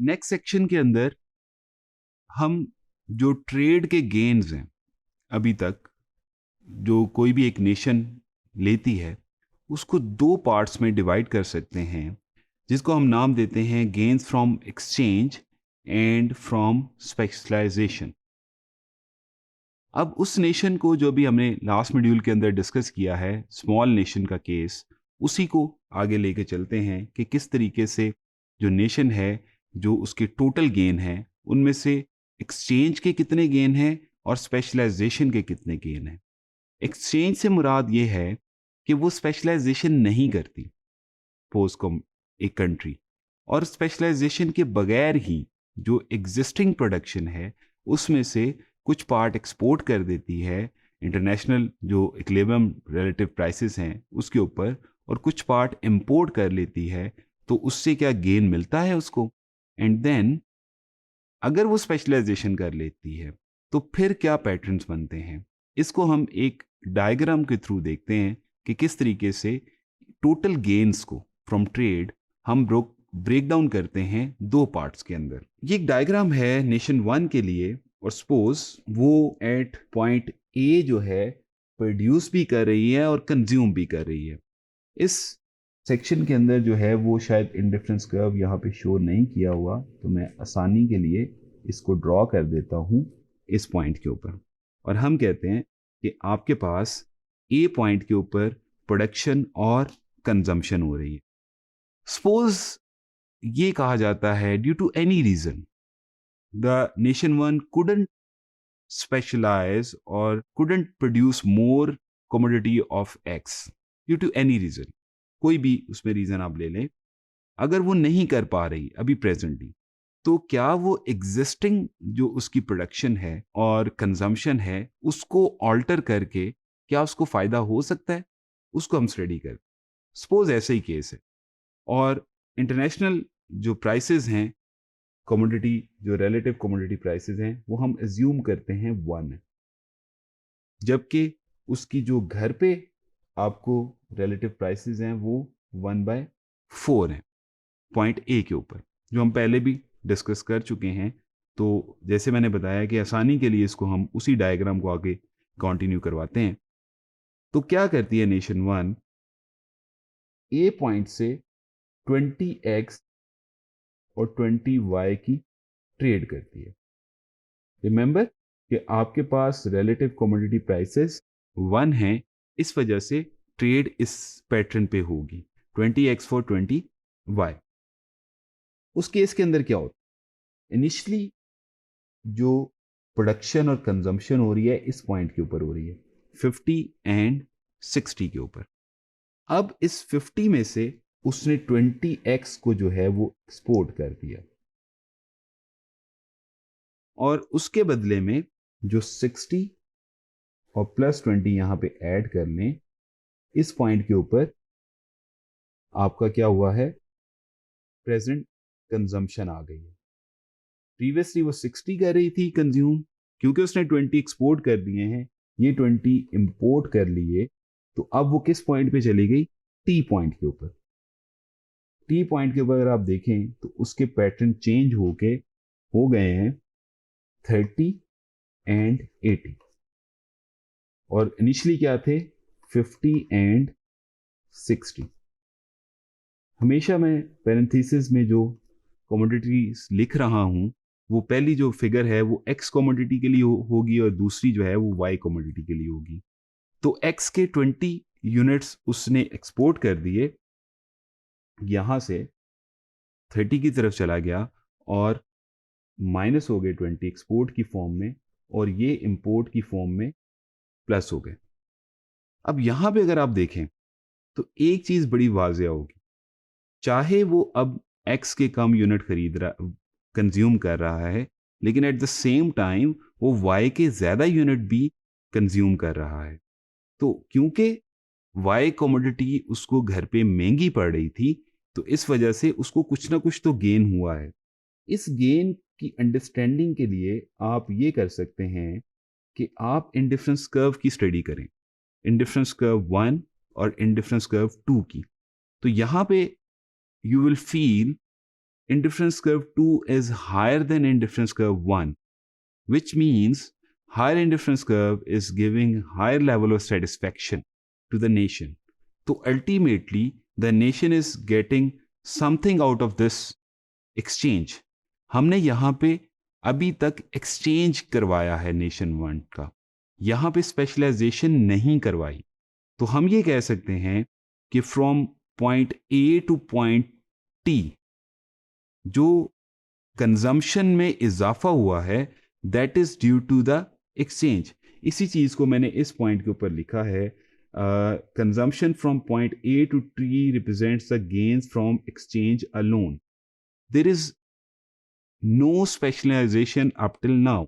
Next section के अंदर हम जो ट्रेड के गेन्स हैं अभी तक जो कोई भी एक नेशन लेती है उसको दो पार्ट्स में डिवाइड कर सकते हैं, जिसको हम नाम देते हैं gains from exchange and from specialization. अब उस नेशन को जो भी हमने लास्ट मॉड्यूल के अंदर डिस्कस किया है, स्मॉल नेशन का केस, उसी को आगे लेके चलते हैं कि किस तरीके से जो नेशन है, जो उसके टोटल गेन है उनमें से एक्सचेंज के कितने गेन हैं और स्पेशलाइजेशन के कितने गेन हैं। एक्सचेंज से मुराद ये है कि वो स्पेशलाइजेशन नहीं करती पोज को एक कंट्री, और स्पेशलाइजेशन के बगैर ही जो एग्जिस्टिंग प्रोडक्शन है उसमें से कुछ पार्ट एक्सपोर्ट कर देती है इंटरनेशनल जो इक्विलिब्रियम रिलेटिव प्राइसेस हैं उसके ऊपर, और कुछ पार्ट इंपोर्ट कर लेती है। तो उससे क्या गेन मिलता है उसको, एंड देन अगर वो स्पेशलाइजेशन कर लेती है तो फिर क्या पैटर्न्स बनते हैं, इसको हम एक डायग्राम के थ्रू देखते हैं कि किस तरीके से टोटल गेन्स को फ्रॉम ट्रेड हम ब्रेक डाउन करते हैं दो पार्ट्स के अंदर। ये एक डायग्राम है नेशन वन के लिए, और सपोज वो एट पॉइंट ए जो है प्रोड्यूस भी कर रही है और कंज्यूम भी कर रही है। इस सेक्शन के अंदर जो है वो शायद इंडिफरेंस कर्व यहाँ पे शो नहीं किया हुआ, तो मैं आसानी के लिए इसको ड्रॉ कर देता हूँ इस पॉइंट के ऊपर, और हम कहते हैं कि आपके पास ए पॉइंट के ऊपर प्रोडक्शन और कंजम्पशन हो रही है। सपोज ये कहा जाता है due to any reason the nation one couldn't specialize और couldn't produce more commodity of X due to any reason, कोई भी उसमें रीजन आप ले लें, अगर वो नहीं कर पा रही अभी प्रेजेंटली, तो क्या वो एग्जिस्टिंग जो उसकी प्रोडक्शन है और कंजम्पशन है उसको ऑल्टर करके क्या उसको फायदा हो सकता है, उसको हम स्टडी कर। सपोज ऐसे ही केस है, और इंटरनेशनल जो प्राइसेस हैं कमोडिटी, जो रिलेटिव कमोडिटी प्राइसेस हैं वो हम एज्यूम करते हैं 1 है, जबकि उसकी जो घर पे आपको रिलेटिव प्राइसेस हैं वो 1/4 है पॉइंट ए के ऊपर, जो हम पहले भी डिस्कस कर चुके हैं। तो जैसे मैंने बताया कि आसानी के लिए इसको हम उसी डायग्राम को आगे कंटिन्यू करवाते हैं। तो क्या करती है नेशन वन, ए पॉइंट से 20x और 20y की ट्रेड करती है। रिमेंबर कि आपके पास रिलेटिव कमोडिटी प्राइसेस 1 हैं, इस वजह से ट्रेड इस पैटर्न पे होगी 20x फॉर 20y। उस केस के अंदर क्या होता है, इनिशियली जो प्रोडक्शन और कंजम्पशन हो रही है इस पॉइंट के ऊपर हो रही है 50 एंड 60 के ऊपर। अब इस 50 में से उसने 20x को जो है वो एक्सपोर्ट कर दिया, और उसके बदले में जो 60 और प्लस 20 यहां पे ऐड कर लें, इस पॉइंट के ऊपर आपका क्या हुआ है, प्रेजेंट कंजम्पशन आ गई है। प्रीवियसली वो 60 कर रही थी कंज्यूम, क्योंकि उसने 20 एक्सपोर्ट कर दिए हैं, ये 20 इंपोर्ट कर लिए, तो अब वो किस पॉइंट पे चली गई, टी पॉइंट के ऊपर। टी पॉइंट के ऊपर अगर आप देखें तो उसके पैटर्न चेंज होके हो गए हैं 30 एंड 80, और इनिशियली क्या थे 50 एंड 60। हमेशा मैं पैरेंथेसिस में जो कमोडिटीज लिख रहा हूं वो पहली जो फिगर है वो एक्स कमोडिटी के लिए होगी और दूसरी जो है वो वाई कमोडिटी के लिए होगी। तो एक्स के 20 यूनिट्स उसने एक्सपोर्ट कर दिए, यहां से 30 की तरफ चला गया और माइनस हो गए 20 एक्सपोर्ट की फॉर्म में, और ये इंपोर्ट की फॉर्म में प्लस हो गए। अब यहां पे अगर आप देखें तो एक चीज बड़ी वाज़ेह होगी, चाहे वो अब एक्स के कम यूनिट खरीद रहा कंज्यूम कर रहा है, लेकिन एट द सेम टाइम वो वाई के ज़्यादा यूनिट भी कंज्यूम कर रहा है। तो क्योंकि वाई कमोडिटी उसको घर पे महंगी पड़ रही थी, तो इस वजह से उसको कुछ ना कुछ तो गेन हुआ है। इस गेन की अंडरस्टैंडिंग के लिए आप ये कर सकते हैं कि आप इंडिफरेंस कर्व की स्टडी करें, इंडिफरेंस कर्व 1 और इंडिफरेंस कर्व 2 की। तो यहाँ पे you will feel indifference curve 2 is higher than indifference curve 1, which means higher indifference curve is giving higher level of satisfaction to the nation. So ultimately, the nation is getting something out of this exchange. हमने यहाँ पे अभी तक exchange करवाया है nation one का, यहाँ पे स्पेशलाइजेशन नहीं करवाई. तो हम ये कह सकते हैं कि from point A to point T जो कंजम्पशन में इजाफा हुआ है, that is due to the exchange. इसी चीज को मैंने इस पॉइंट के ऊपर लिखा है, consumption from point A to T represents the gains from exchange alone. There is no specialization up till now.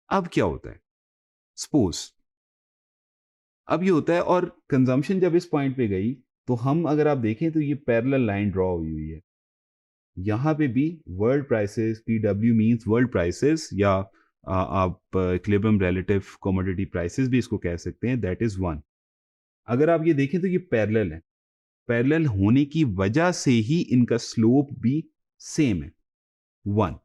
अब क्या होता है, सपोज अब ये होता है, और कंजम्पशन जब इस पॉइंट पे गई तो हम अगर आप देखें तो ये पैरेलल लाइन ड्रॉ हुई है. यहाँ पे भी world prices, PW means world prices, या आप इक्विलिब्रियम रिलेटिव कमोडिटी प्राइसेस भी इसको कह सकते हैं, दैट इज 1. अगर आप ये देखें तो ये पैरेलल है. पैरेलल होने की वजह से ही इनका स्लोप भी सेम है, 1.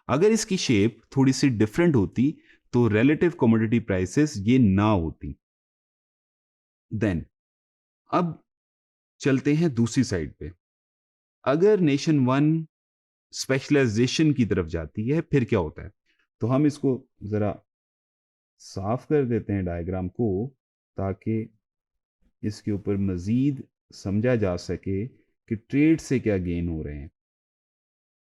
अगर इसकी शेप थोड़ी सी डिफरेंट होती तो रिलेटिव कमोडिटी प्राइसेस ये ना होती. देन अब चलते हैं दूसरी साइड पे. अगर नेशन वन स्पेशलाइजेशन की तरफ जाती है फिर क्या होता है, तो हम इसको जरा साफ कर देते हैं डायग्राम को, ताकि इसके ऊपर मजीद समझा जा सके कि ट्रेड से क्या गेन हो रहे हैं.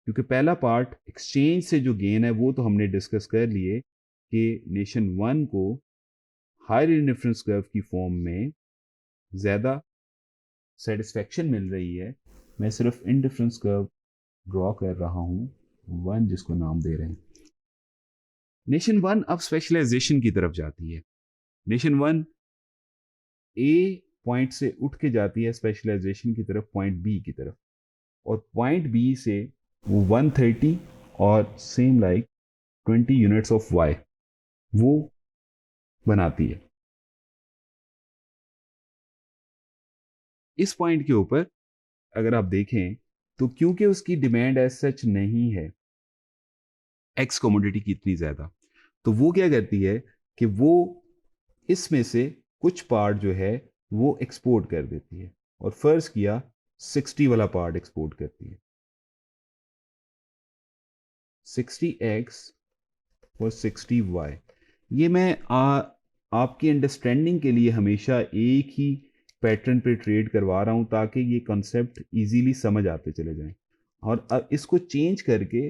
क्योंकि पहला पार्ट एक्सचेंज से जो गेन है वो तो हमने डिस्कस कर लिए कि नेशन वन को हायर इंडिफरेंस कर्व की फॉर्म में ज़्यादा सेटिस्फैक्शन मिल रही है. मैं सिर्फ इंडिफरेंस कर्व ड्रॉ कर रहा हूं, 1 जिसको नाम दे रहे हैं. नेशन वन अब स्पेशलाइजेशन की तरफ जाती है. नेशन वन ए पॉइंट से उठ के जाती है स्पेशलाइजेशन की तरफ, पॉइंट बी की तरफ, और पॉइंट बी से वो 130 और same like 20 units of Y वो बनाती है. इस पॉइंट के ऊपर अगर आप देखें तो क्योंकि उसकी डिमांड एज सच नहीं है एक्स कमोडिटी की इतनी ज़्यादा, तो वो क्या करती है कि वो इसमें से कुछ पार्ट जो है वो एक्सपोर्ट कर देती है, और फर्ज किया 60 वाला पार्ट एक्सपोर्ट करती है. 60x और 60y. ये मैं आपकी अंडरस्टैंडिंग के लिए हमेशा एक ही पैटर्न पे ट्रेड करवा रहा हूँ ताकि ये कॉन्सेप्ट इजीली समझ आते चले जाएं, और अब इसको चेंज करके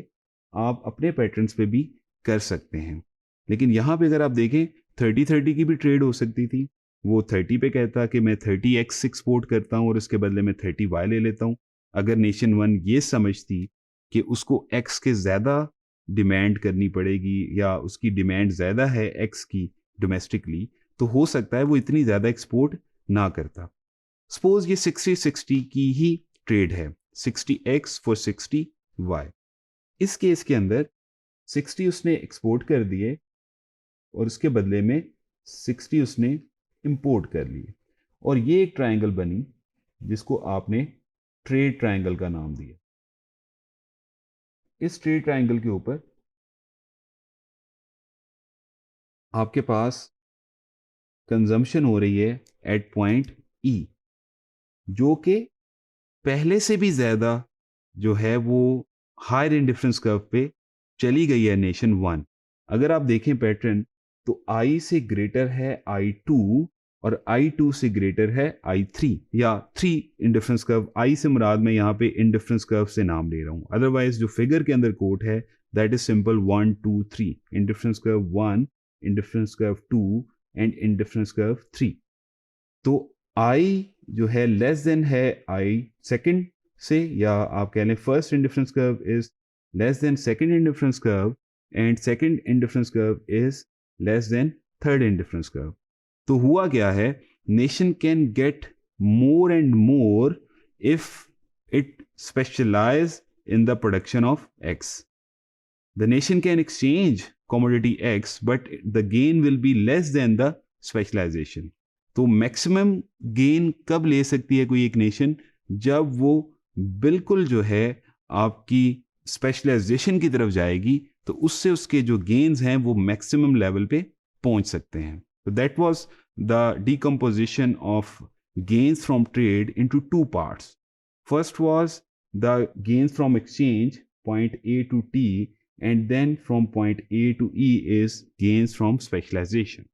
आप अपने पैटर्न्स पे भी कर सकते हैं. लेकिन यहाँ पे अगर आप देखें 30-30 की भी ट्रेड हो सकती थी. वो 30 पे कहता कि मैं 30x एक्सपोर्ट करता हूँ और उसके बदले में 30y ले लेता हूँ. अगर नेशन वन ये समझती कि उसको x के ज़्यादा डिमांड करनी पड़ेगी या उसकी डिमांड ज़्यादा है x की डोमेस्टिकली, तो हो सकता है वो इतनी ज़्यादा एक्सपोर्ट ना करता. सपोज ये 60-60 की ही ट्रेड है, 60x फॉर 60y. इस केस के अंदर 60 उसने एक्सपोर्ट कर दिए और उसके बदले में 60 उसने इंपोर्ट कर लिए, और ये एक ट्रायंगल बनी जिसको आपने ट्रेड ट्रायंगल का नाम दिया. इस ट्रेड ट्रायंगल के ऊपर आपके पास कंजम्पशन हो रही है एट पॉइंट ई, जो कि पहले से भी ज़्यादा जो है वो हायर इंडिफरेंस कर्व पे चली गई है नेशन वन. अगर आप देखें पैटर्न तो I से ग्रेटर है I2 और I2 से ग्रेटर है I3, या 3 इंडिफरेंस कर्व. I से मुराद मैं यहाँ पे इंडिफरेंस कर्व से नाम ले रहा हूँ, अदरवाइज जो फिगर के अंदर कोट है that is simple 1 2 3, indifference curve 1, indifference curve 2 and indifference curve 3. तो I जो है लेस देन है I सेकंड से, या आप कह लें first indifference curve is less than second indifference curve, and second indifference curve is less than third indifference curve. तो हुआ क्या है, nation can get more and more if it specialize in the production of x. The nation can exchange commodity X, but the gain will be less than the specialization. तो maximum gain कब ले सकती है कोई एक nation, जब वो बिल्कुल जो है आपकी स्पेशलाइजेशन की तरफ जाएगी तो उससे उसके जो गेन्स हैं वो मैक्सिमम लेवल पे पहुंच सकते हैं. तो that was the decomposition of gains from trade into two parts. First was the gains from exchange, point A to T, and then from point A to E is gains from specialization.